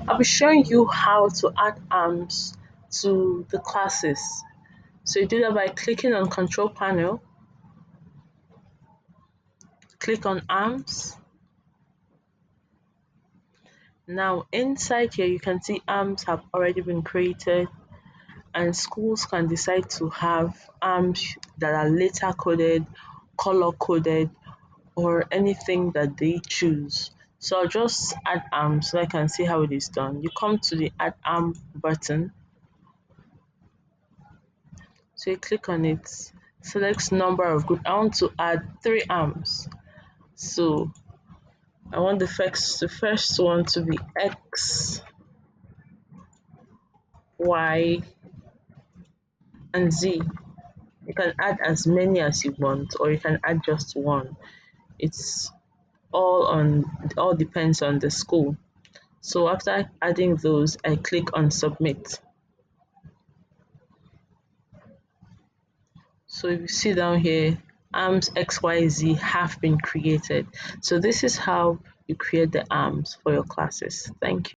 I'll be showing you how to add arms to the classes. So you do that by clicking on control panel, click on arms. Now inside here you can see arms have already been created, and schools can decide to have arms that are later coded, color coded, or anything that they choose. So I'll just add arms so I can see how it is done. You come to the add arm button, so you click on it, select number of group. I want to add 3 arms. So I want the first one to be X, Y, and Z. You can add as many as you want, or you can add just one. It's all depends on the school. So after adding those, I click on submit. So if you see down here, arms XYZ have been created. So this is how you create the arms for your classes. Thank you.